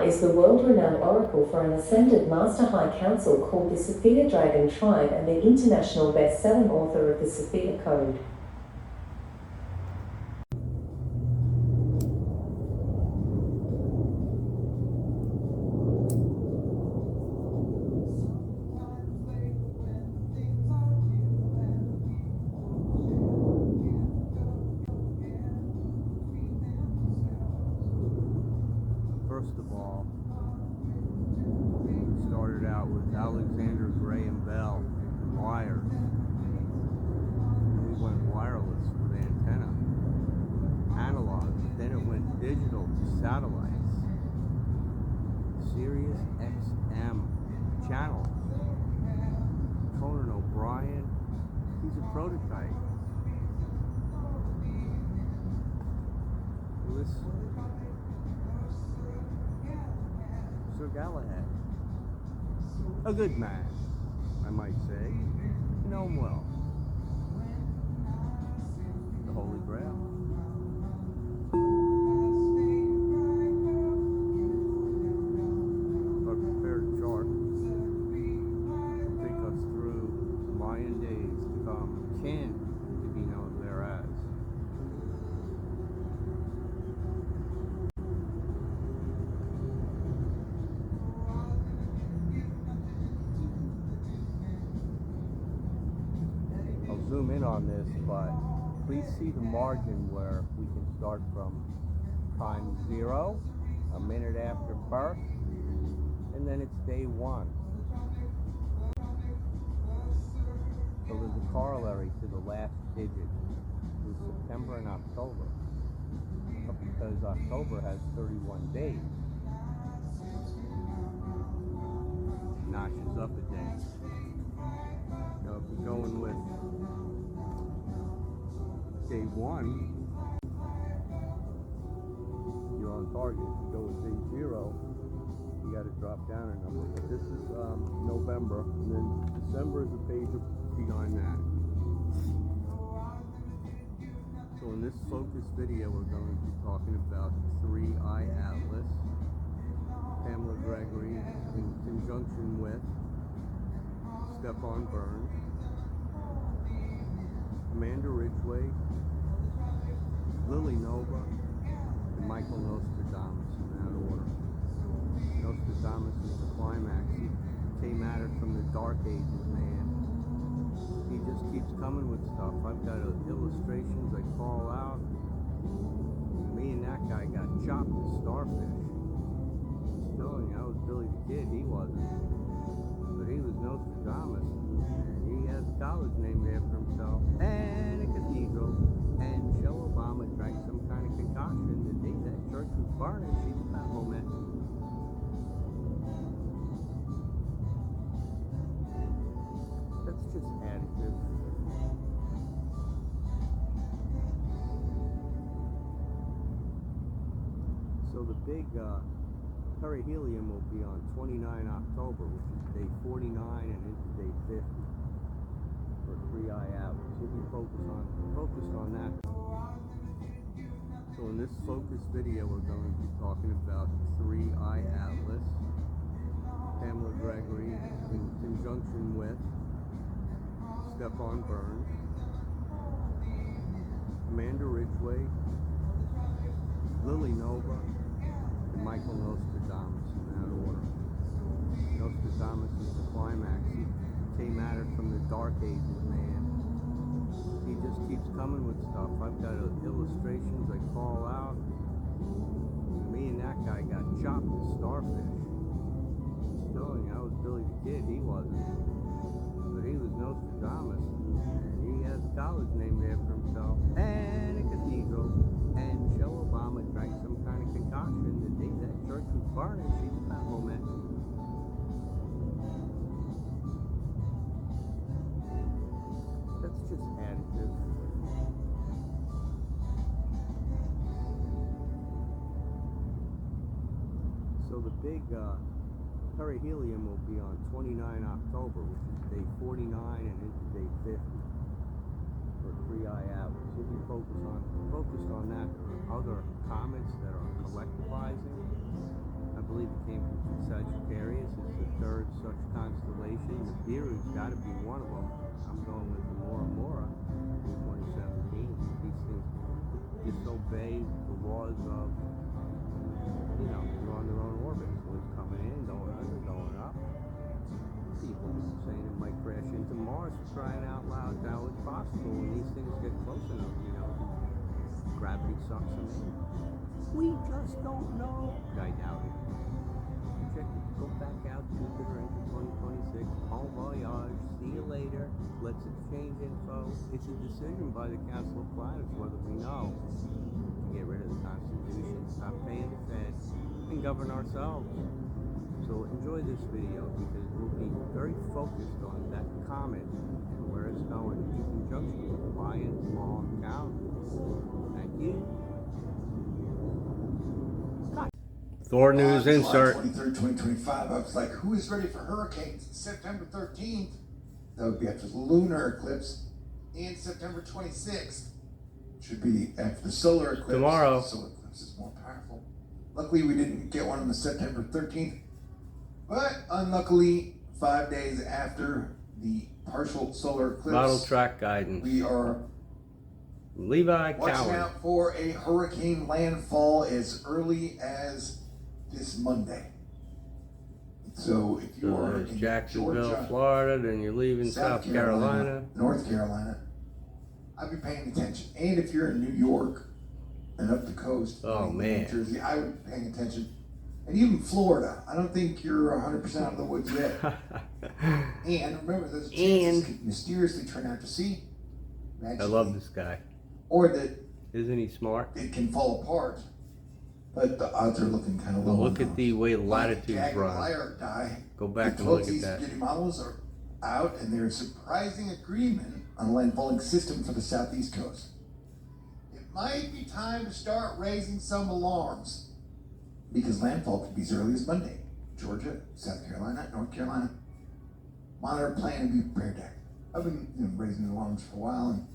is the world-renowned oracle for an ascended Master High Council called the Sophia Dragon Tribe and the international best-selling author of the Sophia Code. First of all, started out with Alexander Graham Bell and wires. We went wireless with antenna, analog, then it went digital to satellites, Sirius XM channel. Conan O'Brien, he's a prototype. This Sir Galahad, a good man, I might say. You know him well. The Holy Grail. I've prepared a chart to take us through the Mayan days to come, kin to be known thereas. Zoom in on this, but please see the margin where we can start from time 0, a minute after birth, and then it's day 1. So there's a corollary to the last digit, with September and October, because October has 31 days. Notches up a day. Now if you're going with day 1, you're on target. If you go with day 0, you got to drop down a number. But this is November, and then December is a page behind that. So in this focus video, we're going to be talking about the 3-eye atlas, Pamela Gregory, in conjunction with Stefan Burns, Amanda Ridgway, Lily Nova, and Michael Nostradamus in that order. Nostradamus is the climax. He came at it from the dark ages, man. He just keeps coming with stuff. I've got illustrations I call out. Me and that guy got chopped as starfish. I'm telling you, I was Billy the Kid. He wasn't. But he was Nostradamus. And he has a college named after himself. And a cathedral. And Michelle Obama drank some kind of concoction the day that church was burning. She's a fat woman. That's just additive. So the big perihelion will be on 29 October, which is day 49 and into day 50. For 3-eye atlas. We'll be focused on that. So in this focus video, we're going to be talking about the 3-eye atlas, Pamela Gregory, in conjunction with Stefan Burns, Amanda Ridgway, Lily Nova, and Michael Nostradamus in that order. Nostradamus is the climax. He came at it from the dark ages, man. He just keeps coming with stuff. I've got illustrations I call out. Me and that guy got chopped as starfish. I'm telling you, I was Billy the Kid. He wasn't. But he was Nostradamus. And he has a college named after himself. And a cathedral. And Michelle Obama drank some kind of concoction the day that church was burning. She's a fat woman. That's just additive. So the big perihelion will be on 29 October, which is day 49 and into day 50 for 3-eye atlas. We'll be focused on that. There are other comets that are collectivizing. I've believe it came from Sagittarius. It's the third such constellation. The Nibiru's got to be one of them. I'm going with the Mora in 2017. These things disobey the laws of, you know, they're on their own orbit. So it's coming in, going under, going up. People saying it might crash into Mars, for crying out loud. How it's possible when these things get close enough, you know, gravity sucks them in. We just don't know. I doubt it. Check it. Go back out Jupiter into 2026. Bon voyage. See you later. Let's exchange info. It's a decision by the Council of Planets whether we know to get rid of the Constitution, stop paying the Fed, and govern ourselves. So enjoy this video because we'll be very focused on that comet and where it's going in conjunction with Mayan's law of count. Thank you. Thor News insert. July 23rd, 2025. I was like, who is ready for hurricanes? September 13th. That would be after the lunar eclipse. And September 26th. Should be after the solar eclipse. Tomorrow. The solar eclipse is more powerful. Luckily, we didn't get one on the September 13th. But unluckily, 5 days after the partial solar eclipse, Model track guidance. we are Levi watching Cowan. out for a hurricane landfall as early as this Monday. So if you are in Jacksonville, Georgia, Florida, then you're leaving South Carolina. North Carolina, I'd be paying attention. And if you're in New York and up the coast, Oh, man. New Jersey, I would be paying attention. And even Florida, I don't think you're 100% out of the woods yet. And remember, there's a chance this could mysteriously turn out to sea. I love this guy. Or that Isn't he smart? it can fall apart. But the odds are looking kind of low. Well, look at the way latitudes run. Liar die. Go back The and look at Tootsies that. spaghetti models are out, and there's surprising agreement on a landfalling system for the southeast coast. It might be time to start raising some alarms, because landfall could be as early as Monday. Georgia, South Carolina, North Carolina. Monitor, plan, and be prepared to act. I've been raising alarms for a while, and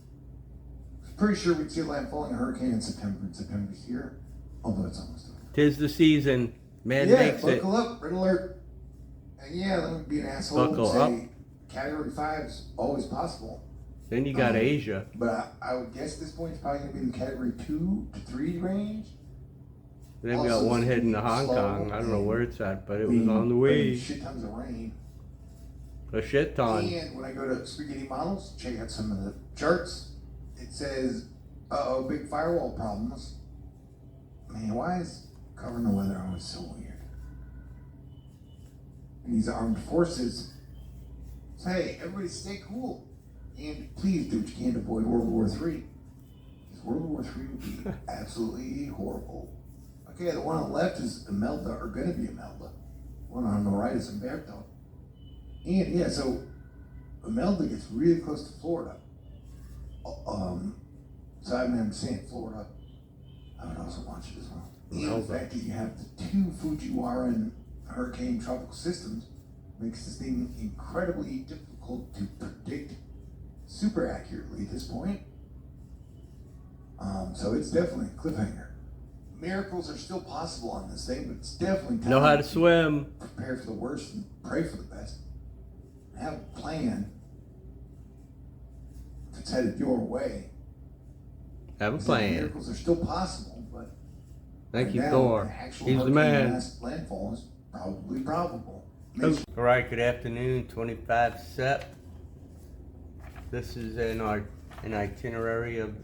I'm pretty sure we'd see a landfalling hurricane in September, and September's here, although it's almost over. 'Tis the season. Man Yeah, makes it. buckle up, red alert. And yeah, let me be an asshole Buckle and say Category 5 is always possible. Then you got Asia. But I would guess at this point it's probably going to be in the Category 2 to 3 range. Then we got Also, one heading to Hong slow Kong. I don't know and where it's at, but it was on the way. Shit tons of rain. A shit ton. And when I go to Spaghetti Models, check out some of the charts. It says, uh-oh, big firewall problems. Man, why is covering the weather always so weird? And these armed forces say, everybody stay cool. And please do what you can to avoid World War III. Because World War III would be absolutely horrible. Okay, the one on the left is Imelda, or going to be Imelda. The one on the right is Umberto. And yeah, so Imelda gets really close to Florida. So I'm saying Florida. I would also watch it as well. And the fact that you have the two Fujiwara hurricane tropical systems makes this thing incredibly difficult to predict super accurately at this point. So it's definitely a cliffhanger. Miracles are still possible on this thing, but it's definitely time Know how to swim. prepare for the worst and pray for the best. Have a plan if it's headed your way. Have a So plan. miracles are still possible, but Thank right you, now, Thor. an actual He's the hurricane man. Landfall is probably probable. All right, good afternoon, 25 Sep. This is an itinerary of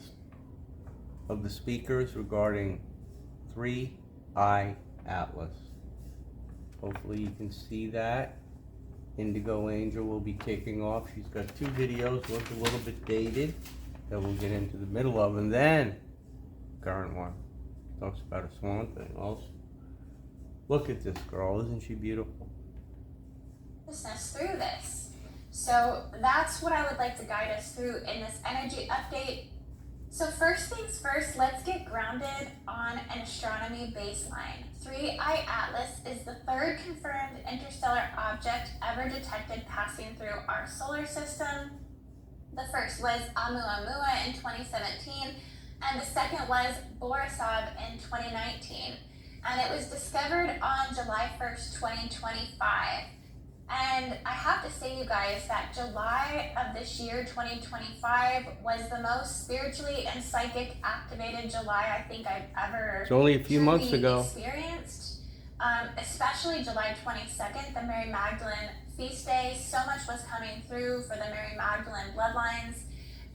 the speakers regarding 3i Atlas. Hopefully you can see that. Indigo Angel will be kicking off. She's got two videos, one's a little bit dated that we'll get into the middle of, and then current one talks about a swan thing also. Look at this girl, isn't she beautiful? Through this. So that's what I would like to guide us through in this energy update. So first things first, let's get grounded on an astronomy baseline. 3i Atlas is the third confirmed interstellar object ever detected passing through our solar system. The first was Oumuamua in 2017, and the second was Borisov in 2019. and it was discovered on July 1st, 2025. And I have to say, you guys, that July of this year, 2025, was the most spiritually and psychic activated July I think I've ever It's only a few months ago experienced. Especially July 22nd, the Mary Magdalene feast day. So much was coming through for the Mary Magdalene bloodlines,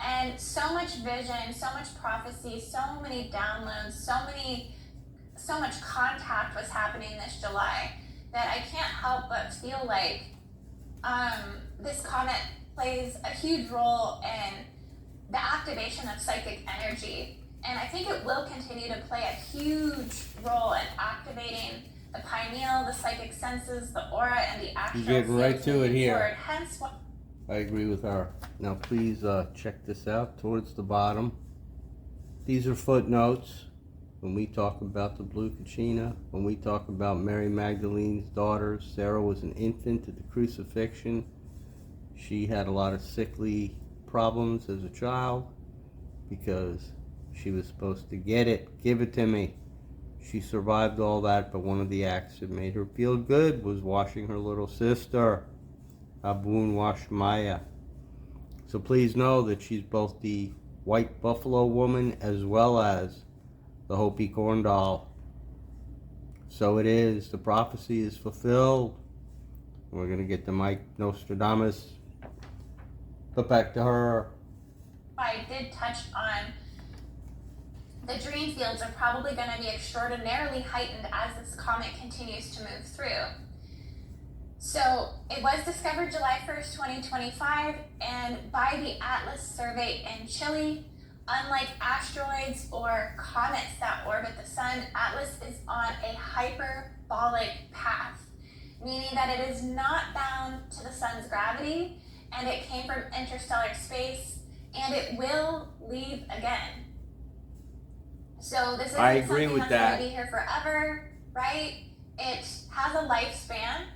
and so much vision, so much prophecy, so many downloads, so much contact was happening this July, that I can't help but feel like this comet plays a huge role in the activation of psychic energy. And I think it will continue to play a huge role in activating the pineal, the psychic senses, the aura, and the astral. You're getting right to it here. Forward. Hence what I agree with her. Now please check this out towards the bottom. These are footnotes. When we talk about the Blue Kachina, when we talk about Mary Magdalene's daughters, Sarah was an infant at the crucifixion. She had a lot of sickly problems as a child because she was supposed to give it to me. She survived all that, but one of the acts that made her feel good was washing her little sister, Abun Washmaya. So please know that she's both the white buffalo woman as well as the Hopi corn doll. So it is. The prophecy is fulfilled. We're going to get the mic, Nostradamus. Put back to her. I did touch on, the dream fields are probably going to be extraordinarily heightened as this comet continues to move through. So it was discovered July 1st, 2025, and by the Atlas survey in Chile. Unlike asteroids or comets that orbit the sun, Atlas is on a hyperbolic path, meaning that it is not bound to the sun's gravity, and it came from interstellar space, and it will leave again. So this isn't something that's going to be here forever, right? It has a lifespan.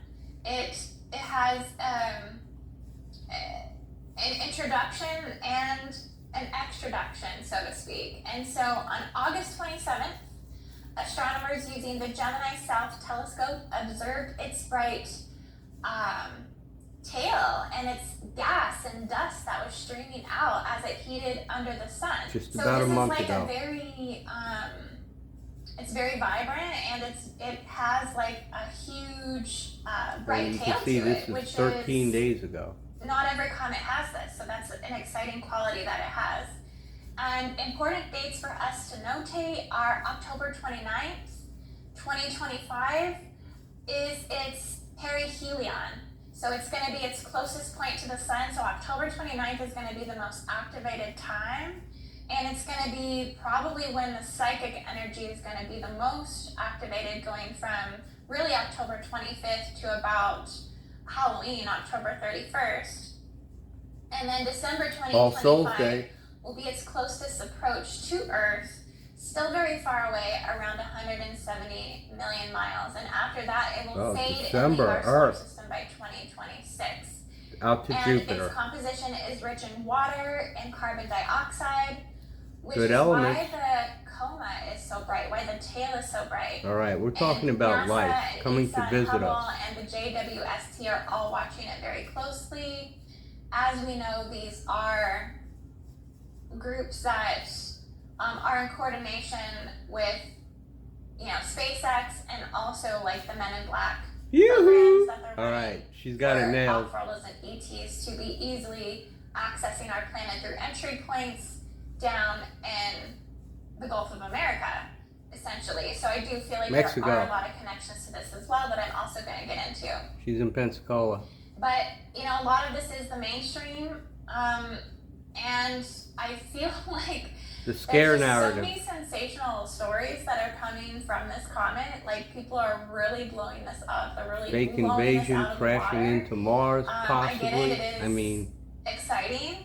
It has an introduction and an extraduction, so to speak. And so on August 27th, astronomers using the Gemini South telescope observed its bright tail and its gas and dust that was streaming out as it heated under the sun. Just about a month ago. It's very vibrant, and it has like a huge bright you tail can see to this it, is which 13 is, days ago. not every comet has this, so that's an exciting quality that it has. And important dates for us to notate are October 29th, 2025 is its perihelion. So it's going to be its closest point to the sun. So October 29th is going to be the most activated time. And it's going to be probably when the psychic energy is going to be the most activated, going from really October 25th to about Halloween, October 31st. And then December 2025 will be its closest approach to Earth, still very far away, around 170 million miles. And after that, it will fade and leave our solar system by 2026. Out to Jupiter. And its composition is rich in water and carbon dioxide, which Good is elements. why the coma is so bright, why the tail is so bright. All right, we're talking about NASA life coming to visit Hubble us. And the JWST are all watching it very closely. As we know, these are groups that are in coordination with, SpaceX and also like the Men in Black programs that they're running. All right, she's got it nailed. Off-worlders and ETs to be easily accessing our planet through entry points down in the Gulf of America, essentially. So I do feel like Mexico. There are a lot of connections to this as well that I'm also going to get into. She's in Pensacola. But, a lot of this is the mainstream, and I feel like the scare there's narrative. So many sensational stories that are coming from this comet. Like, people are really blowing this up. They're really fake blowing invasion, this out of crashing the water. into Mars, possibly. I get it. It is exciting.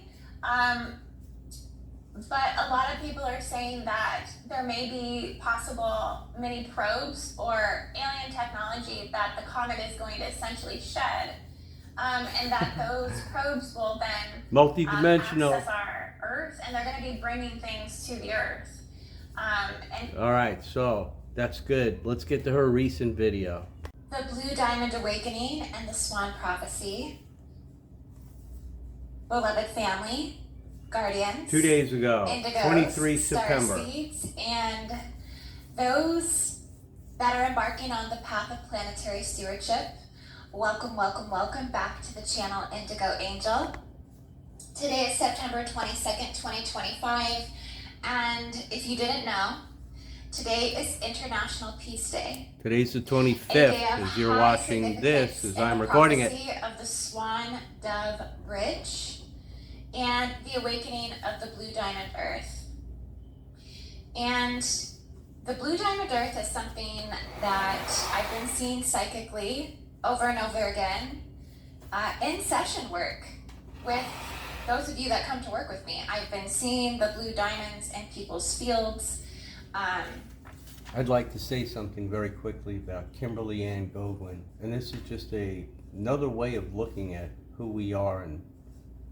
But a lot of people are saying that there may be possible mini probes or alien technology that the comet is going to essentially shed. And that those probes will then multi-dimensional access our Earth, and they're going to be bringing things to the Earth. All right, so That's good. Let's get to her recent video. The Blue Diamond Awakening and the Swan Prophecy. Beloved family, guardians, 2 days ago, indigos, 23 September. starseeds, and those that are embarking on the path of planetary stewardship. Welcome, welcome, welcome back to the channel Indigo Angel. Today is September 22nd, 2025, and if you didn't know, today is International Peace Day. Today's the 25th as you're high watching this significance as in I'm the recording it. prophecy of the Swan Dove Bridge and the awakening of the Blue Diamond Earth. And the Blue Diamond Earth is something that I've been seeing psychically over and over again in session work with those of you that come to work with me. I've been seeing the blue diamonds in people's fields. I'd like to say something very quickly about Kimberly Ann Goglin, and this is just another way of looking at who we are and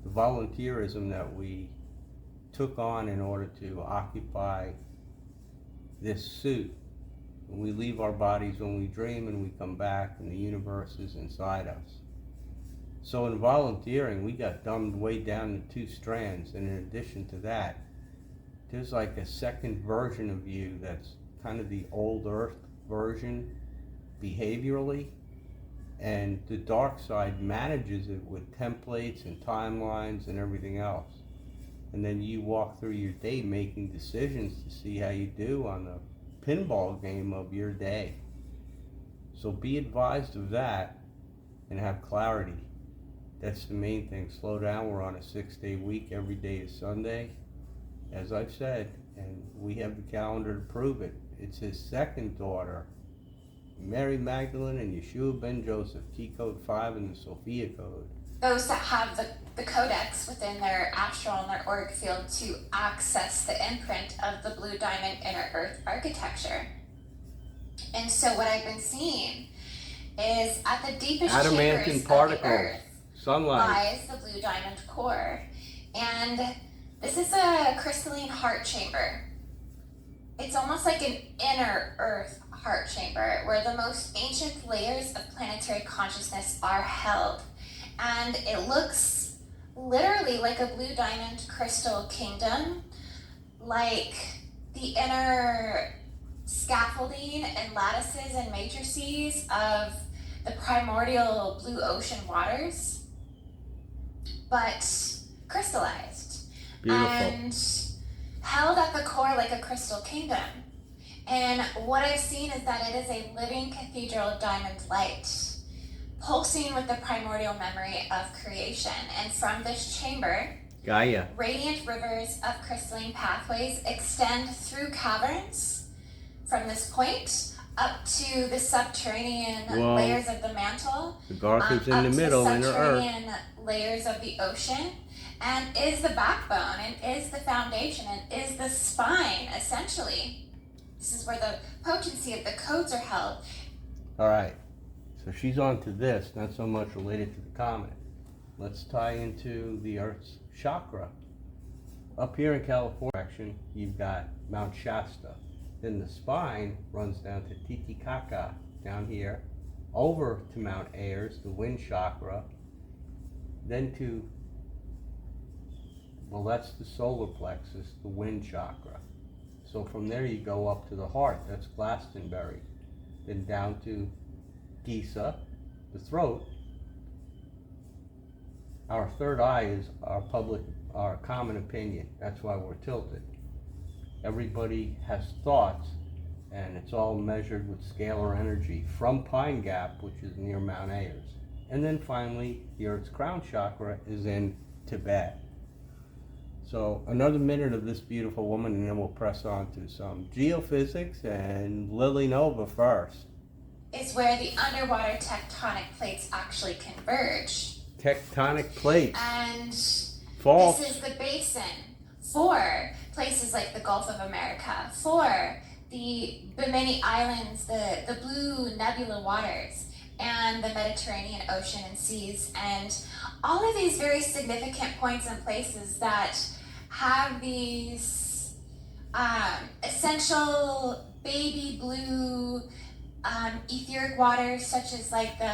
the volunteerism that we took on in order to occupy this suit. When we leave our bodies when we dream and we come back and the universe is inside us. So in volunteering, we got dumbed way down to 2 strands, and in addition to that, there's like a second version of you that's kind of the old earth version behaviorally, and the dark side manages it with templates and timelines and everything else. And then you walk through your day making decisions to see how you do on the pinball game of your day. So be advised of that and have clarity. That's the main thing. Slow down. We're on a 6-day week. Every day is Sunday, as I've said, and we have the calendar to prove it. It's his second daughter, Mary Magdalene and Yeshua ben Joseph, key code 5 in the Sophia code. Those that have the codex within their astral and their auric field to access the imprint of the Blue Diamond inner earth architecture. And so what I've been seeing is at the deepest Adamantine chambers particles, of the earth sunlight, lies the blue diamond core. And this is a crystalline heart chamber. It's almost like an inner earth heart chamber where the most ancient layers of planetary consciousness are held. And it looks literally like a blue diamond crystal kingdom, like the inner scaffolding and lattices and matrices of the primordial blue ocean waters, but crystallized. beautiful. And held at the core like a crystal kingdom. And what I've seen is that it is a living cathedral of diamond light, pulsing with the primordial memory of creation. And from this chamber, Gaia. radiant rivers of crystalline pathways extend through caverns from this point up to the subterranean Whoa. layers of the mantle, The Garth is in up the to middle, the inner earth. subterranean layers of the ocean, and is the backbone, and is the foundation, and is the spine, essentially. This is where the potency of the codes are held. All right, so she's on to this, not so much related to the comet. Let's tie into the Earth's chakra. Up here in California, you've got Mount Shasta. Then the spine runs down to Titicaca, down here, over to Mount Ayers, the wind chakra, then to, well, that's the solar plexus, the wind chakra. So from there you go up to the heart, that's Glastonbury. Then down to Giza, the throat. Our third eye is our common opinion. That's why we're tilted. Everybody has thoughts, and it's all measured with scalar energy from Pine Gap, which is near Mount Ayers. And then finally, the Earth's crown chakra is in Tibet. So another minute of this beautiful woman, and then we'll press on to some geophysics and Lily Nova first. Is where the underwater tectonic plates actually converge. Tectonic plates. And False. this is the basin for places like the Gulf of America, for the Bimini Islands, the blue nebula waters, and the Mediterranean Ocean and seas, and all of these very significant points and places that have these essential baby blue etheric waters, such as like the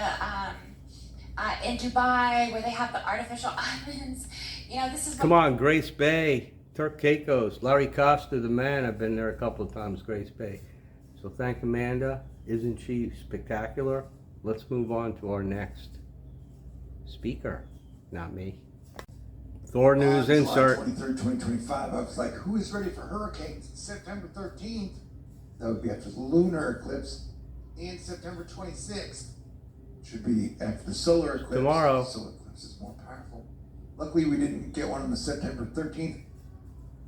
in Dubai where they have the artificial islands. You know, this is Come on, Grace Bay, Turk Caicos, Larry Costa, the man. I've been there a couple of times, Grace Bay. So thank Amanda. Isn't she spectacular? Let's move on to our next speaker. Not me. Thor News insert. July 23rd, 2025. I was like, who is ready for hurricanes? September 13th. That would be after the lunar eclipse. And September 26th. Should be after the solar eclipse. Tomorrow. The solar eclipse is more powerful. Luckily, we didn't get one on the September 13th.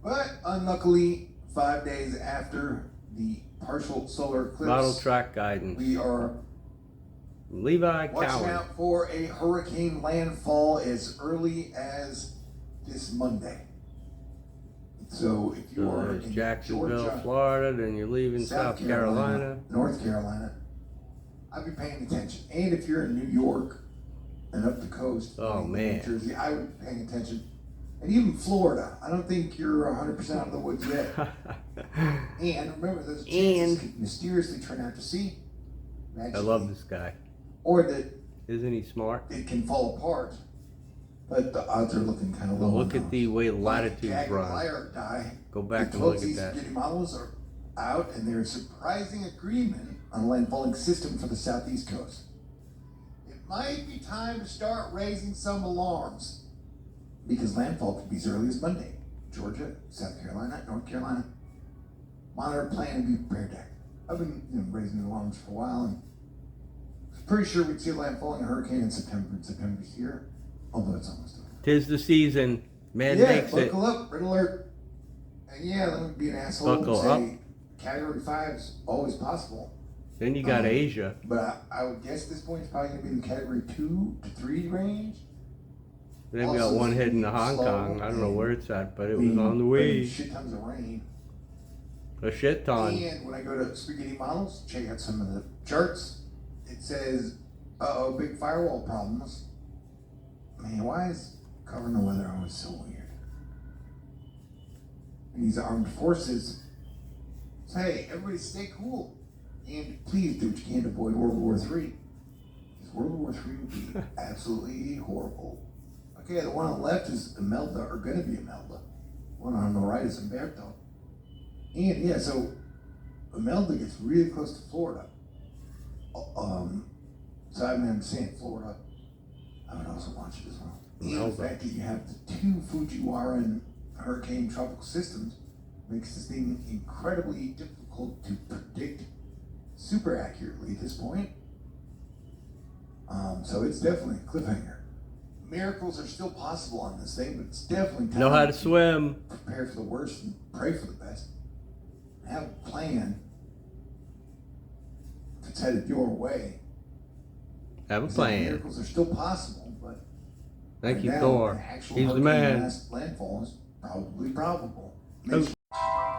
But unluckily, 5 days after the partial solar eclipse, Model track guidance. we are Levi watching Cowan. out for a hurricane landfall as early as this Monday. So if you are There's in Jacksonville, Georgia, Florida, then you're leaving South Carolina. North Carolina, I'd be paying attention. And if you're in New York and up the coast, Oh, man. New Jersey, I would be paying attention. And even Florida, I don't think you're 100% out of the woods yet. And remember, those chances could mysteriously turn out to sea. I love this guy. Or that Isn't he smart? it can fall apart. But the odds are looking kind of low. Look on at the way latitudes Jagged run. Liar die. Go back The and look 12 at season that. beauty models are out, and there's surprising agreement on a landfalling system for the southeast coast. It might be time to start raising some alarms, because landfall could be as early as Monday. Georgia, South Carolina, North Carolina. Monitor, plan, and be prepared to act. I've been raising alarms for a while, and I was pretty sure we'd see a landfalling hurricane in September. And September's here, although it's almost over. 'Tis the season. Man Yeah, makes it. buckle up, red alert. And yeah, let me be an asshole Buckle and say Category 5 is always possible. Then you got Asia. But I would guess at this point it's probably going to be in the Category 2 to 3 range. Then we got Also, one heading to Hong slow Kong. I don't know and where it's at, but it was being on the bringing way. Shit tons of rain. A shit ton. And when I go to Spaghetti Models, check out some of the charts. It says, uh-oh, big firewall problems. Man, why is covering the weather always so weird? And these armed forces say, hey, everybody stay cool. And please do what you can to avoid World War III. Because World War III would be absolutely horrible. Okay, the one on the left is Imelda, or gonna be Imelda. The one on the right is Umberto. And yeah, so Imelda gets really close to Florida. So I'm saying Florida, I would also watch it as well. And the fact that you have the two Fujiwara hurricane tropical systems makes this thing incredibly difficult to predict super accurately at this point. So it's definitely a cliffhanger. Miracles are still possible on this thing, but it's definitely time Know how to swim. prepare for the worst and pray for the best. Have a plan if it's headed your way. Have a Because plan. Miracles are still possible, but Thank right you, now, Thor. an actual He's the hurricane man. mass landfall is probably probable.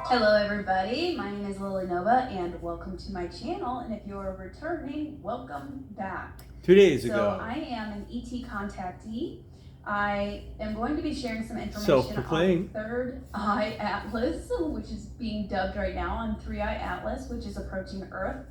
Hello everybody, my name is Lily Nova and welcome to my channel, and if you're returning, welcome back. 2 days So ago. I am an ET contactee. I am going to be sharing some information Self-proclaimed. on Third Eye Atlas, which is being dubbed right now on 3-Eye Atlas, which is approaching Earth.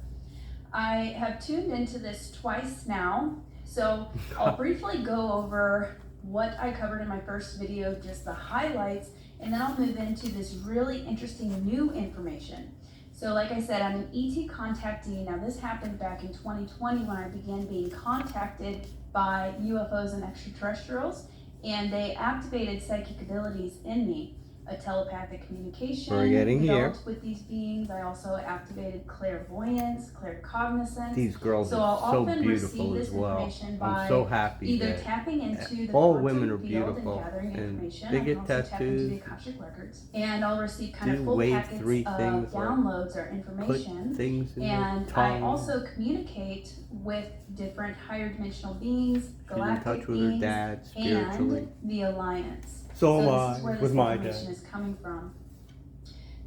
I have tuned into this twice now, so I'll briefly go over what I covered in my first video, just the highlights, and then I'll move into this really interesting new information. So like I said, I'm an ET contactee. Now this happened back in 2020 when I began being contacted by UFOs and extraterrestrials, and they activated psychic abilities in me. A telepathic communication We're getting here. developed with these beings. I also activated clairvoyance, claircognizance. These girls So I'll are so often beautiful receive as this well. information I'm by so happy either that tapping into the all quantum women are field beautiful, and gathering and information. they I get can also tap into the tattoos, Akashic records, and I'll receive kind of do full wave packets 3 of things, like downloads or put information. things in And their I tongue. also communicate with different higher dimensional beings, She's in galactic touch with her beings, dad spiritually. and the Alliance. So am this I is where with this my information dad. is coming from.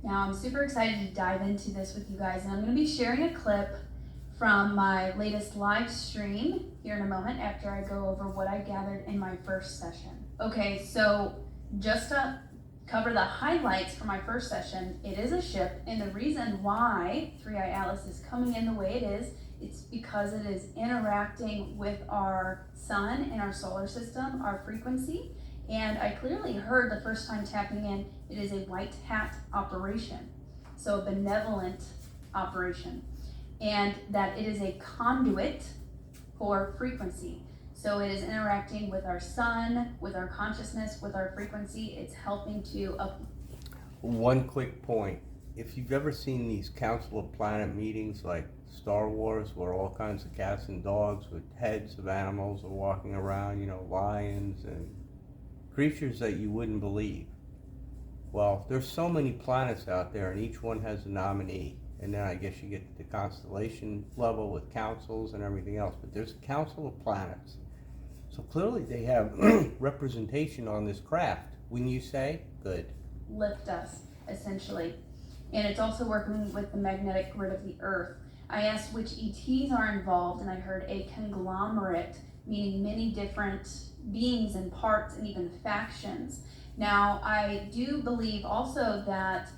Now I'm super excited to dive into this with you guys, and I'm going to be sharing a clip from my latest live stream here in a moment after I go over what I gathered in my first session. Okay, so just to cover the highlights for my first session, it is a ship, and the reason why 3i Atlas is coming in the way it is, it's because it is interacting with our sun and our solar system, our frequency. And I clearly heard the first time tapping in, it is a white hat operation, so a benevolent operation, and that it is a conduit for frequency. So it is interacting with our sun, with our consciousness, with our frequency. It's helping to up. One quick point. If you've ever seen these Council of Planet meetings like Star Wars, where all kinds of cats and dogs with heads of animals are walking around, lions and creatures that you wouldn't believe. Well, there's so many planets out there, and each one has a nominee. And then I guess you get to the constellation level with councils and everything else. But there's a Council of Planets. So clearly they have representation on this craft. Wouldn't you say? Good. Lift us, essentially. And it's also working with the magnetic grid of the Earth. I asked which ETs are involved, and I heard a conglomerate, meaning many different beings and parts and even factions. Now, I do believe also that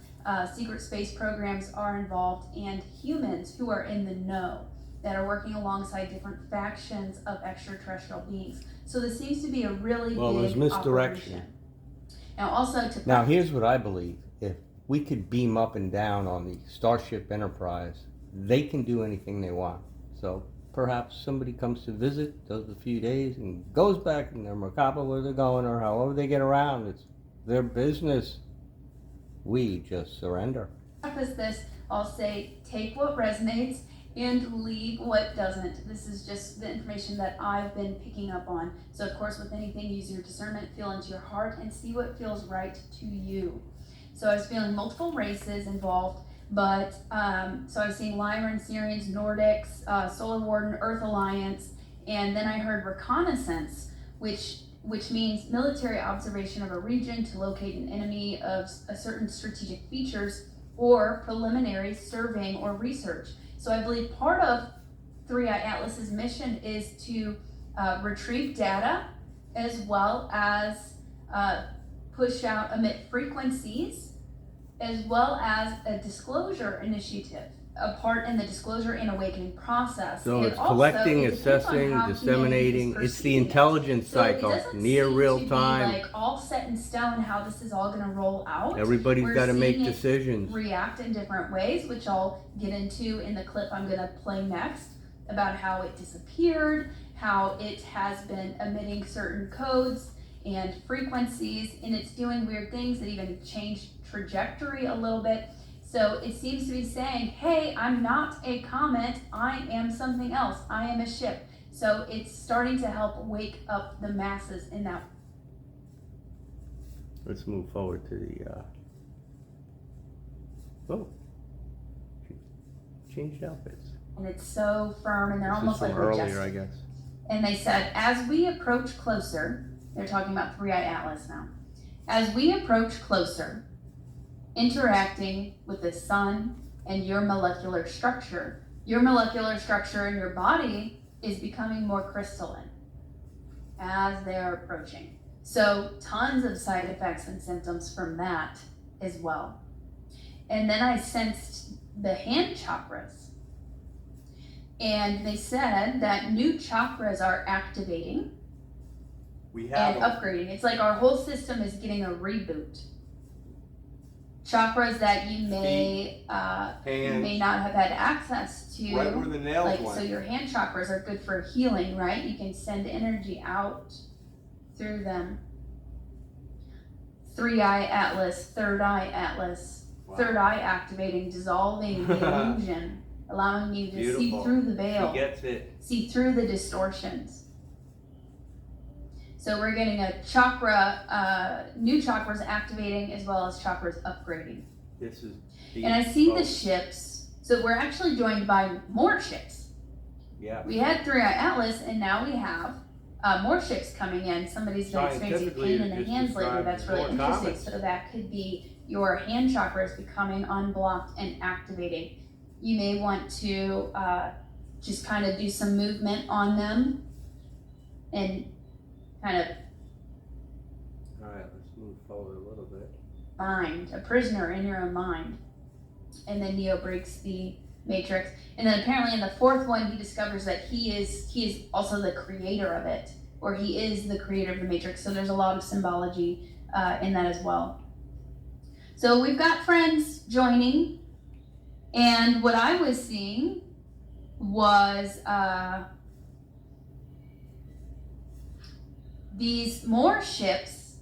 secret space programs are involved, and humans who are in the know that are working alongside different factions of extraterrestrial beings. So this seems to be a really big there's misdirection. operation. Now, also Now, here's what I believe. If we could beam up and down on the Starship Enterprise, they can do anything they want. So perhaps somebody comes to visit, does a few days, and goes back in their Merkaba where they're going, or however they get around. It's their business. We just surrender. Preface this, I'll say take what resonates and leave what doesn't. This is just the information that I've been picking up on. So of course, with anything, use your discernment, feel into your heart, and see what feels right to you. So I was feeling multiple races involved, but so I was seeing Lyran, Syrians, Nordics, Solar Warden, Earth Alliance, and then I heard reconnaissance, which means military observation of a region to locate an enemy of a certain strategic features, or preliminary surveying or research. So I believe part of 3i Atlas's mission is to retrieve data, as well as push out, emit frequencies, as well as a disclosure initiative, a part in the disclosure and awakening process. So And it's also, collecting, it depends on assessing, how disseminating. humanity is It's the perceiving it. intelligence So it cycle, doesn't near seem real to be, time. like all set in stone how this is all going to roll out. Everybody's We're got to make seeing it decisions. react in different ways, which I'll get into in the clip I'm going to play next, about how it disappeared, how it has been emitting certain codes and frequencies, and it's doing weird things that even change trajectory a little bit. So it seems to be saying, hey, I'm not a comet, I am something else, I am a ship. So it's starting to help wake up the masses in that. Let's move forward to the, changed outfits. And it's so firm, and they're This is almost from like earlier, majestic. I guess. And they said, as we approach closer, they're talking about 3i Atlas now. As we approach closer, interacting with the sun and your molecular structure in your body is becoming more crystalline as they're approaching. So tons of side effects and symptoms from that as well. And then I sensed the hand chakras. And they said that new chakras are activating and upgrading. It's like our whole system is getting a reboot. Chakras that you may not have had access to, Right where the nails like went. so your hand chakras are good for healing, right? You can send energy out through them. 3i Atlas, third eye Atlas, Wow. third eye activating, dissolving the illusion, allowing you to see Beautiful. through the veil, He gets it. see through the distortions. So we're getting a chakra, new chakras activating, as well as chakras upgrading. This is. And I see the ships. So we're actually joined by more ships. Yeah. We had 3i Atlas, and now we have more ships coming in. Somebody's been experiencing Scientifically, pain in the you're hands just lately. That's really describing more interesting. comets. So that could be your hand chakras becoming unblocked and activating. You may want to just kind of do some movement on them and kind of. All right, let's move forward a little bit. mind, a prisoner in your own mind. And then Neo breaks the matrix. And then apparently in the fourth one, he discovers that he is also the creator of it, or he is the creator of the matrix. So there's a lot of symbology in that as well. So we've got friends joining, and what I was seeing was these more ships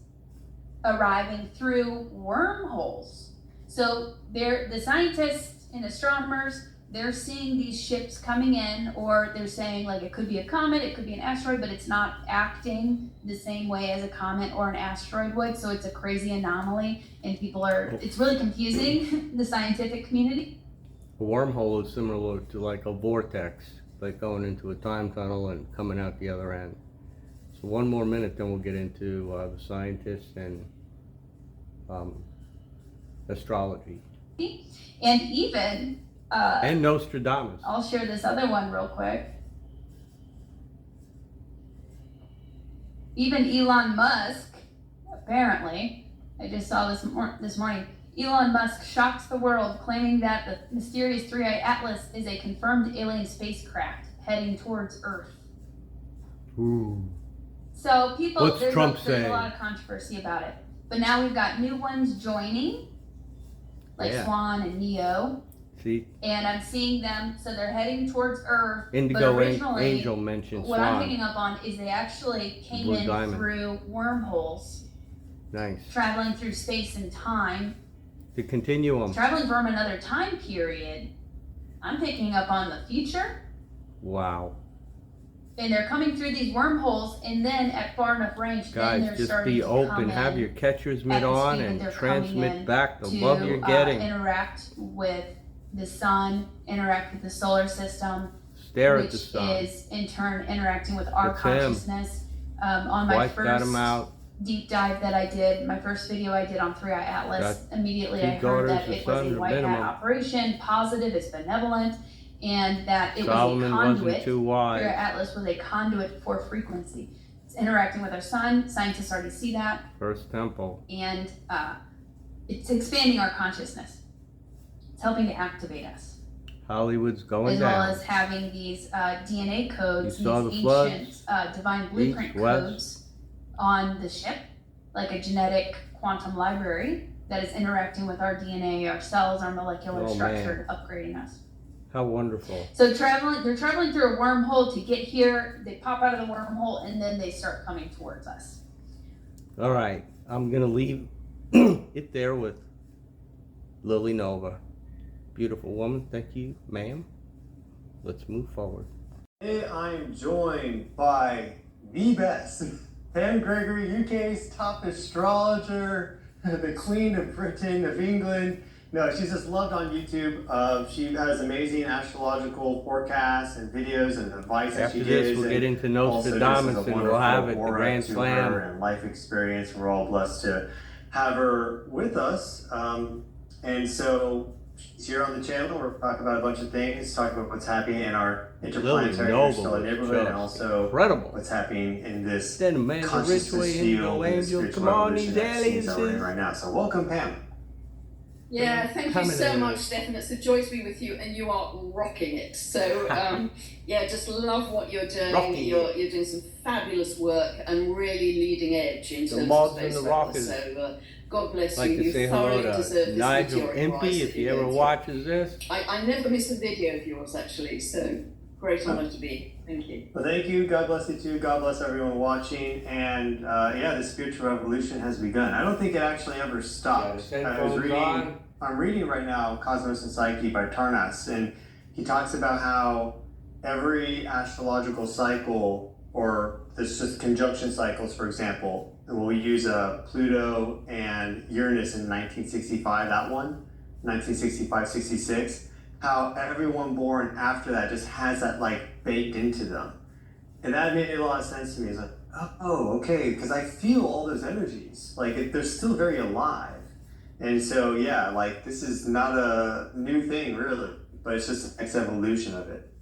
arriving through wormholes. So the scientists and astronomers, they're seeing these ships coming in, or they're saying like it could be a comet, it could be an asteroid, but it's not acting the same way as a comet or an asteroid would. So it's a crazy anomaly, and it's really confusing the scientific community. A wormhole is similar to like a vortex, like going into a time tunnel and coming out the other end. So one more minute, then we'll get into the scientists and astrology. And even and Nostradamus. I'll share this other one real quick. Even Elon Musk, apparently, I just saw this morning, Elon Musk shocks the world, claiming that the mysterious 3i Atlas is a confirmed alien spacecraft heading towards Earth. Ooh. So What's Trump saying? There's a lot of controversy about it. But now we've got new ones joining, like Swan and Neo. See? And I'm seeing them, so they're heading towards Earth. Indigo but originally, Angel mentioned what Swan. I'm picking up on is they actually came Blue in Diamond. through wormholes. Nice. Traveling through space and time. The continuum. Traveling from another time period. I'm picking up on the future. Wow. And they're coming through these wormholes, and then at far enough range, then Guys, they're just starting be to open, come have in your catcher's mitt at the on, speed that and they're coming transmit in back the to love you're getting. interact with the sun, interact with the solar system, Stare at which the sun. is in turn interacting with our It's him. consciousness. On my Wife got him first out. deep dive that I did, my first video I did on 3i Atlas, immediately two I heard daughters, that a it was son, a a white hat minimum. operation, positive, it's benevolent, and that it Solomon was a conduit. wasn't too wise. 3i Atlas was a conduit for frequency. It's interacting with our sun. Scientists already see that. First temple. And it's expanding our consciousness. It's helping to activate us. Hollywood's going as down. well as having these DNA codes, You saw these the ancient divine blueprint East, west. codes on the ship, like a genetic quantum library that is interacting with our DNA, our cells, our molecular Oh, structure, upgrading us. How wonderful. So they're traveling through a wormhole to get here. They pop out of the wormhole and then they start coming towards us. All right, I'm going to leave it there with Lily Nova. Beautiful woman. Thank you, ma'am. Let's move forward. Today I'm joined by the best, Pam Gregory, UK's top astrologer, the Queen of Britain, of England. No, she's just loved on YouTube. She has amazing astrological forecasts and videos and advice that she After gives. this, we'll and get into also just Nostradamus has a and we'll have it, the wonderful Grand aura to Slam. her and life experience. We're all blessed to have her with us. And so she's here on the channel. We're talking about a bunch of things, talking about what's happening in our interplanetary interstellar neighborhood, and also incredible. what's happening in this Then Amanda consciousness Ridgway, field, Angel, and the Angel, spiritual come on, revolution these that seems to aliases. right now. So welcome, Pam. Yeah, thank you Coming so in. much, Stefan. It's a joy to be with you, and you are rocking it. So, yeah, just love what you're doing. Rocking You're doing some fabulous work and really leading edge in The terms mods of and space the travel. rockers. So, God bless I'd like you. to say You hello thoroughly deserve to this Nigel meteoric rise Impey that if he you're ever going through. watches this. I never miss a video of yours, actually. So, great honor to be. Thank you. Well, thank you. God bless you too. God bless everyone watching. And yeah, the spiritual revolution has begun. I don't think it actually ever stopped. I'm reading right now Cosmos and Psyche by Tarnas, and he talks about how every astrological cycle, or this just conjunction cycles, for example, and we'll use Pluto and Uranus in 1965, that one, 1965-66, how everyone born after that just has that like baked into them. And that made a lot of sense to me. It's like, oh, okay, because I feel all those energies. Like they're still very alive. And so, yeah, like this is not a new thing really, but it's just the next evolution of it.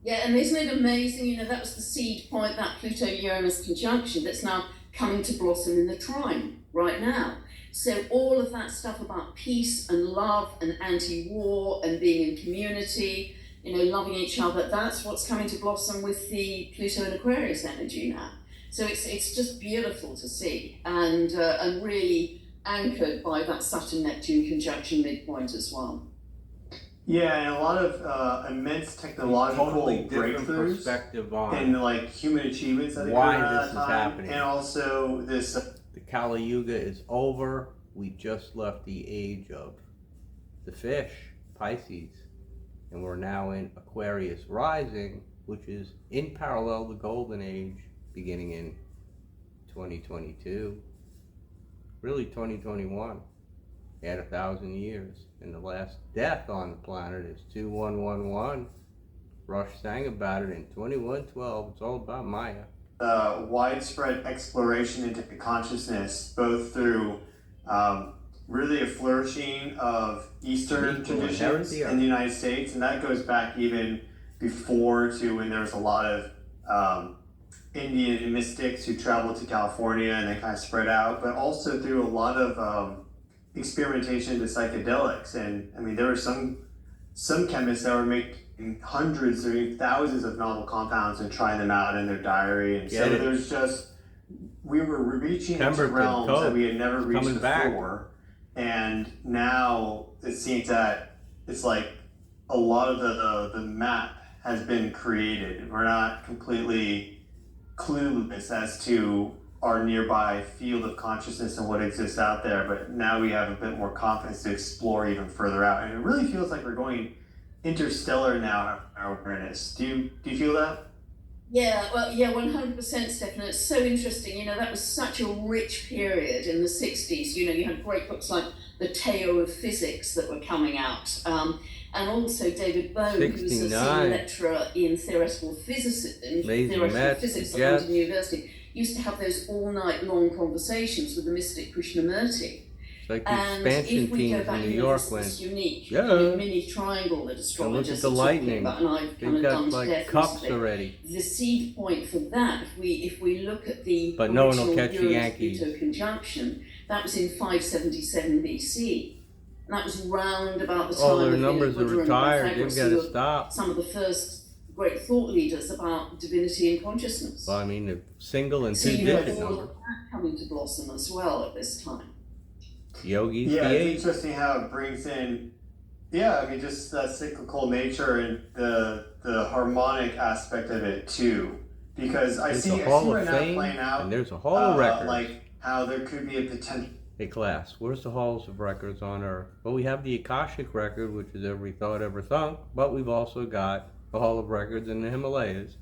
Yeah, and isn't it amazing? You know, that was the seed point, that Pluto-Uranus conjunction that's now coming to blossom in the trine right now. So all of that stuff about peace and love and anti-war and being in community, loving each other, that's what's coming to blossom with the Pluto and Aquarius energy now. So it's just beautiful to see, and really anchored by that Saturn-Neptune conjunction midpoint as well. Yeah, and a lot of immense technological Totally different breakthroughs perspective on and like human achievements. I think why around this that is time. happening. And also this. The Kali Yuga is over. We just left the age of the fish, Pisces, and we're now in Aquarius rising, which is in parallel the golden age, beginning in 2022. Really 2021. Add 1,000 years. And the last death on the planet is 2111. Rush sang about it in 2112. It's all about Maya. Widespread exploration into consciousness, both through really a flourishing of Eastern traditions in the United States, and that goes back even before to when there was a lot of Indian mystics who traveled to California and they kind of spread out, but also through a lot of experimentation into psychedelics. And I mean, there were some chemists that were making hundreds or even thousands of novel compounds and trying them out in their diary. And so there's just, we were reaching into realms that we had never reached before. And now it seems that it's like a lot of the map has been created. We're not completely clueless as to our nearby field of consciousness and what exists out there, but now we have a bit more confidence to explore even further out. And it really feels like we're going interstellar now in our awareness. Do you feel that? Yeah, well, yeah, 100%, Stefan. It's so interesting. That was such a rich period in the 60s. You had great books like The Tao of Physics that were coming out. And also David Bone, who was a senior lecturer in theoretical physics at London University, used to have those all-night long conversations with the mystic Krishnamurti. Like the expansion teams in New York went, this unique mini triangle that astrologists are talking about, and I've kind of done to death cups already. The seed point for that, if we look at the but no one will catch the Yankees. Pluto conjunction, that was in 577 BC. And that was round about the time all their numbers are retired. They've got to stop. Some of the first great thought leaders about divinity and consciousness. Well, I mean, the single and two-digit numbers. All of that coming to blossom as well at this time. Yogis. Yeah, it's interesting how it brings in, just that cyclical nature and the harmonic aspect of it too. Because I see right now playing out, and there's a Hall of Records. Like how there could be a potential. Hey class, where's the Halls of Records on Earth? Well, we have the Akashic Record, which is every thought ever thunk, but we've also got the Hall of Records in the Himalayas.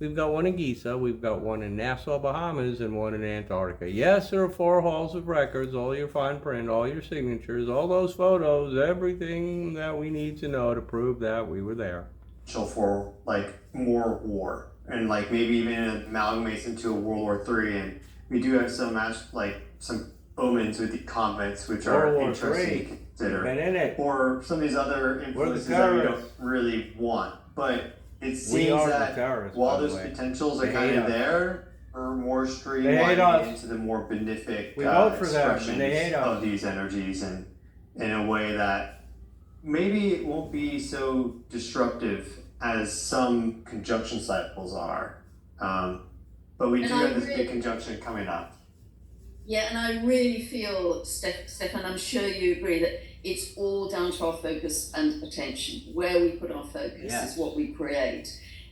We've got one in Giza, we've got one in Nassau, Bahamas, and one in Antarctica. Yes, there are 4 halls of records, all your fine print, all your signatures, all those photos, everything that we need to know to prove that we were there. For like more war, and like maybe even it amalgamates into a World War III, and we do have some omens with the comets, which are interesting to consider, or some of these other influences that we don't really want, but it seems that while those potentials are kind of there, are more streamlined into the more benefic expressions of these energies, and in a way that maybe it won't be so destructive as some conjunction cycles are. But we do have this big conjunction coming up. Yeah, and I really feel, Stefan, I'm sure you agree, that it's all down to our focus and attention. Where we put our focus is what we create.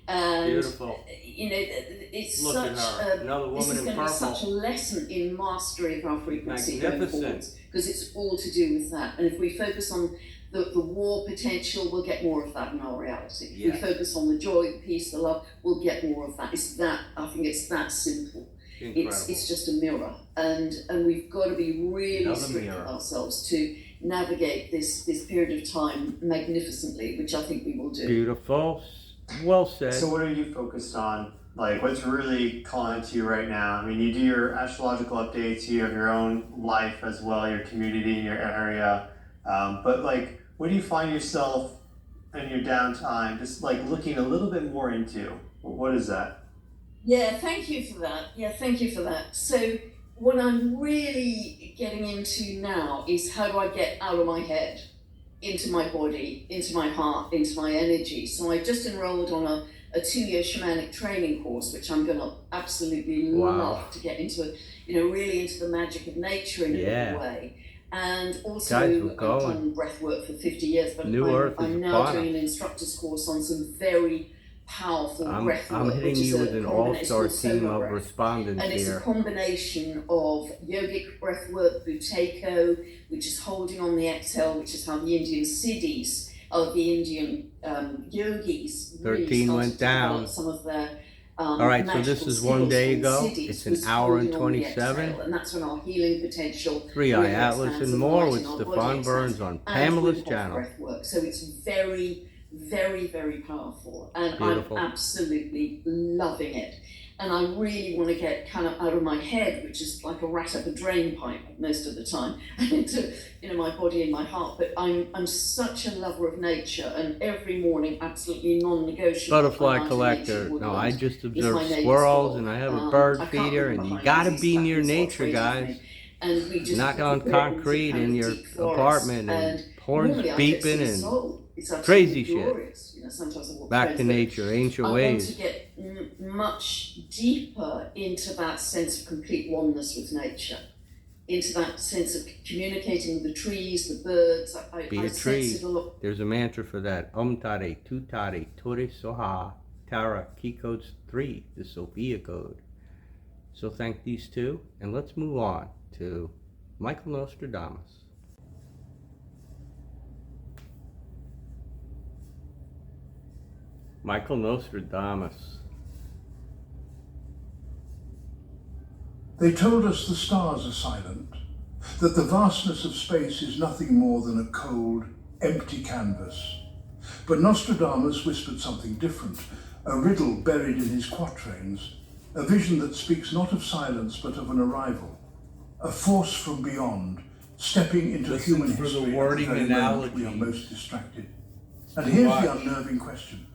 And, beautiful. It's Look such at her. Another woman this is in going to be purple. such a lesson in mastery of our frequency going forward, because it's all to do with that. And if we focus on the war potential, we'll get more of that in our reality. If we focus on the joy, the peace, the love, we'll get more of that. I think it's that simple. It's just a mirror, and we've got to be really strict with ourselves to navigate this period of time magnificently, which I think we will do. Beautiful, well said. So what are you focused on? Like, what's really calling to you right now? I mean, you do your astrological updates, you have your own life as well, your community in your area, but like, what do you find yourself in your downtime just like looking a little bit more into? What is that? Yeah, thank you for that. So what I'm really getting into now is how do I get out of my head, into my body, into my heart, into my energy. So I just enrolled on a 2-year shamanic training course, which I'm going to absolutely love to get into, really into the magic of nature in a big way. And also, I've done breath work for 50 years, but I'm now doing an instructor's course on some very powerful breath work. I'm hitting you with an all-star team of respondents and it's here. a combination of yogic breath work, buteyko, which is holding on the exhale, which is how the Indian siddhis, the Indian yogis, 13 went down. Some of their all right, so this is one day ago. It's an hour and 27. And that's when our healing potential. 3i Atlas and more with Stefan Burns on Pamela's channel. So it's very, very, very powerful, and Beautiful. I'm absolutely loving it. And I really want to get kind of out of my head, which is like a rat up a drain pipe most of the time, into my body and my heart. But I'm such a lover of nature, and every morning, absolutely non-negotiable. Butterfly collector. No, I just observe squirrels, and I have a bird feeder, and you gotta be near nature, guys. And we just not on concrete in your apartment, and horns beeping and crazy shit. Back to nature, ancient ways. I want to get much deeper into that sense of complete oneness with nature, into that sense of communicating with the trees, the birds. Be a tree. There's a mantra for that. Tare, tu tare, tore soha, tara, key codes 3, the Sophia code. So thank these two, and let's move on to Michael Nostradamus. Michael Nostradamus. They told us the stars are silent, that the vastness of space is nothing more than a cold, empty canvas. But Nostradamus whispered something different, a riddle buried in his Quatrains, a vision that speaks not of silence but of an arrival, a force from beyond, stepping into human history at the very moment we are most distracted. And here's the unnerving question.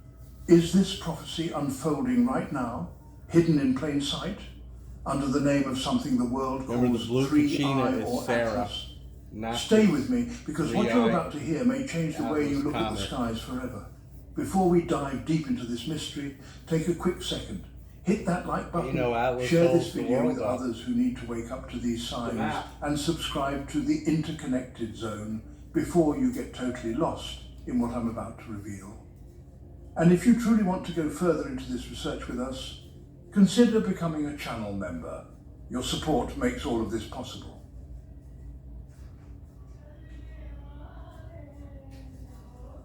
Is this prophecy unfolding right now, hidden in plain sight, under the name of something the world calls 3i or Atlas? Stay with me, because what you're about to hear may change the way you look at the skies forever. Before we dive deep into this mystery, take a quick second. Hit that like button, share this video with others who need to wake up to these signs, and subscribe to the Interconnected Zone before you get totally lost in what I'm about to reveal. And if you truly want to go further into this research with us, consider becoming a channel member. Your support makes all of this possible.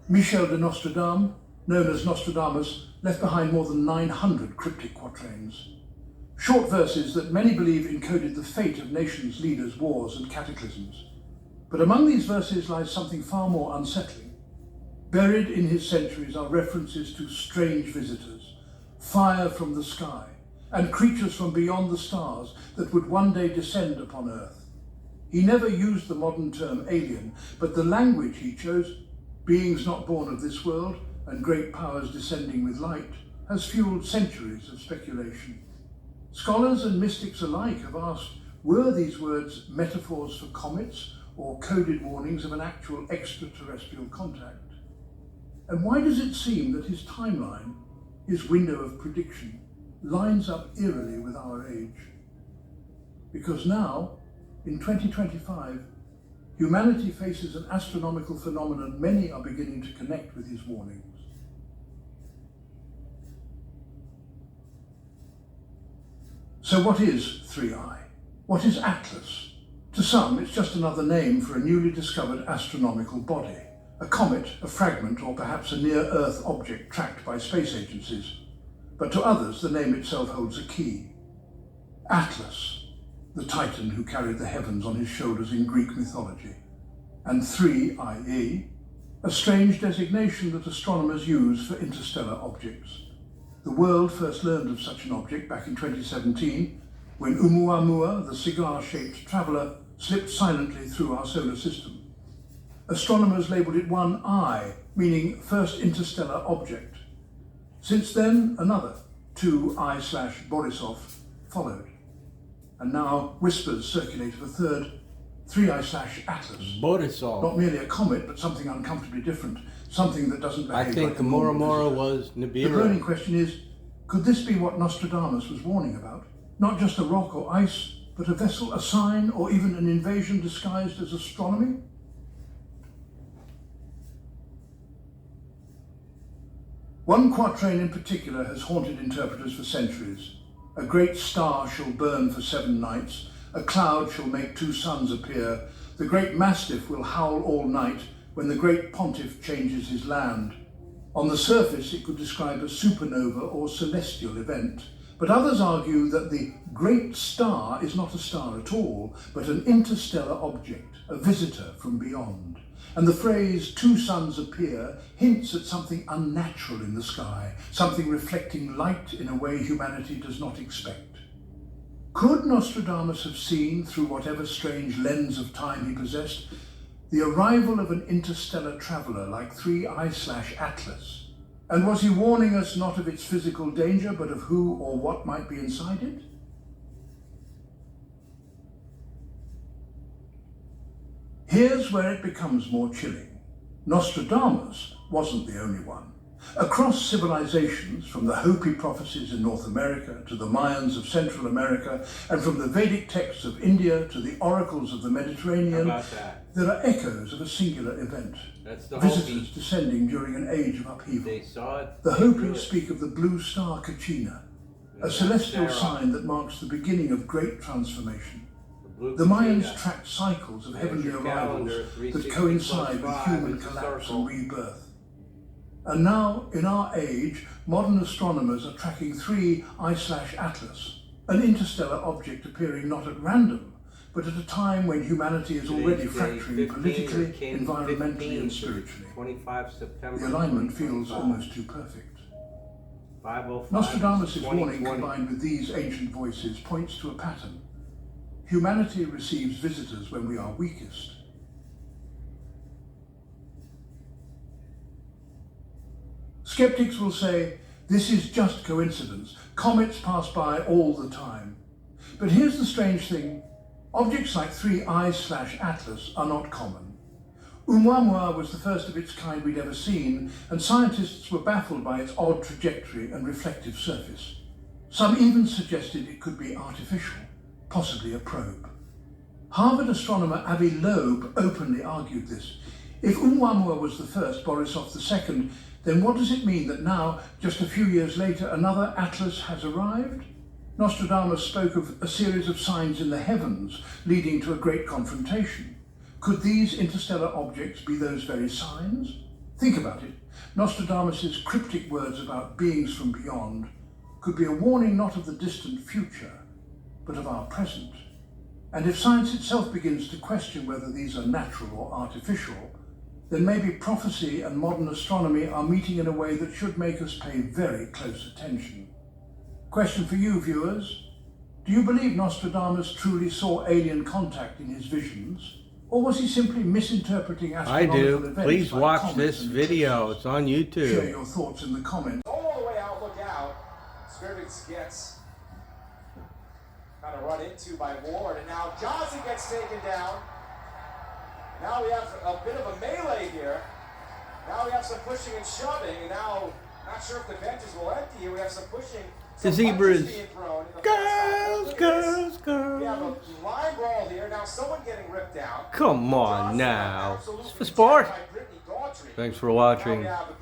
Michel de Nostradamus, known as Nostradamus, left behind more than 900 cryptic quatrains. Short verses that many believe encoded the fate of nations, leaders, wars and cataclysms. But among these verses lies something far more unsettling. Buried in his centuries are references to strange visitors, fire from the sky, and creatures from beyond the stars that would one day descend upon Earth. He never used the modern term alien, but the language he chose, beings not born of this world and great powers descending with light, has fueled centuries of speculation. Scholars and mystics alike have asked, were these words metaphors for comets or coded warnings of an actual extraterrestrial contact? And why does it seem that his timeline, his window of prediction, lines up eerily with our age? Because now, in 2025, humanity faces an astronomical phenomenon many are beginning to connect with his warnings. So what is 3i? What is Atlas? To some, it's just another name for a newly discovered astronomical body. A comet, a fragment, or perhaps a near-Earth object tracked by space agencies. But to others, the name itself holds a key. Atlas, the titan who carried the heavens on his shoulders in Greek mythology. And 3ie, a strange designation that astronomers use for interstellar objects. The world first learned of such an object back in 2017, when Oumuamua, the cigar-shaped traveller, slipped silently through our solar system. Astronomers labelled it 1I, meaning first interstellar object. Since then, another, 2I/Borisov, followed. And now whispers circulate of a third, 3I/Atlas. Bodhisol. Not merely a comet, but something uncomfortably different. Something that doesn't behave I think like a normal Mora visitor. was The burning Nibiru. question is, could this be what Nostradamus was warning about? Not just a rock or ice, but a vessel, a sign, or even an invasion disguised as astronomy? One quatrain in particular has haunted interpreters for centuries. A great star shall burn for 7 nights, a cloud shall make 2 suns appear, the great mastiff will howl all night when the great pontiff changes his land. On the surface it could describe a supernova or celestial event, but others argue that the great star is not a star at all, but an interstellar object, a visitor from beyond. And the phrase 2 suns appear hints at something unnatural in the sky, something reflecting light in a way humanity does not expect. Could Nostradamus have seen, through whatever strange lens of time he possessed, the arrival of an interstellar traveller like 3I/Atlas? And was he warning us not of its physical danger, but of who or what might be inside it? Here's where it becomes more chilling. Nostradamus wasn't the only one. Across civilizations, from the Hopi prophecies in North America to the Mayans of Central America, and from the Vedic texts of India to the oracles of the Mediterranean, there are echoes of a singular event. That's the Visitors Hopi. descending during an age of upheaval. They saw it. The they drew Hopis it. speak of the blue star Kachina, a Yeah, celestial Sarah. sign that marks the beginning of great transformation. Blue The Mayans Kachina. tracked cycles of There's heavenly your arrivals calendar, that 360 coincide plus with 5, human it's a collapse circle. and rebirth. And now, in our age, modern astronomers are tracking 3I/Atlas, an interstellar object appearing not at random, but at a time when humanity is already Today's day, fracturing 15 or politically, 10, environmentally, 15 and to spiritually. 25 September. The alignment feels 2025. almost too perfect. 505 Nostradamus' warning 2020. combined with these ancient voices points to a pattern. Humanity receives visitors when we are weakest. Skeptics will say, this is just coincidence. Comets pass by all the time. But here's the strange thing. Objects like 3I/Atlas are not common. Oumuamua was the first of its kind we'd ever seen, and scientists were baffled by its odd trajectory and reflective surface. Some even suggested it could be artificial, possibly a probe. Harvard astronomer Avi Loeb openly argued this. If Oumuamua was the first, Borisov the second, then what does it mean that now, just a few years later, another Atlas has arrived? Nostradamus spoke of a series of signs in the heavens leading to a great confrontation. Could these interstellar objects be those very signs? Think about it. Nostradamus' cryptic words about beings from beyond could be a warning not of the distant future, but of our present. And if science itself begins to question whether these are natural or artificial, then maybe prophecy and modern astronomy are meeting in a way that should make us pay very close attention. Question for you, viewers. Do you believe Nostradamus truly saw alien contact in his visions? Or was he simply misinterpreting I astronomical do. events? Please like watch comets this and video. eclipses? It's on Share YouTube. your thoughts in the comments. All the way out, look out. Skirvix gets kind of run into by Ward, and now Johnson gets taken down. Now we have a bit of a melee here. Now we have some pushing and shoving, and now not sure if the benches will empty here. We have some pushing. The Some zebras. punches being thrown in the Girls, first half. Look at girls, this. girls. We have a line brawl here. Now someone getting ripped down. Come on Johnson now. absolutely It's for sport. attacked by Brittany Daughtry. Thanks for Now we watching. have a bit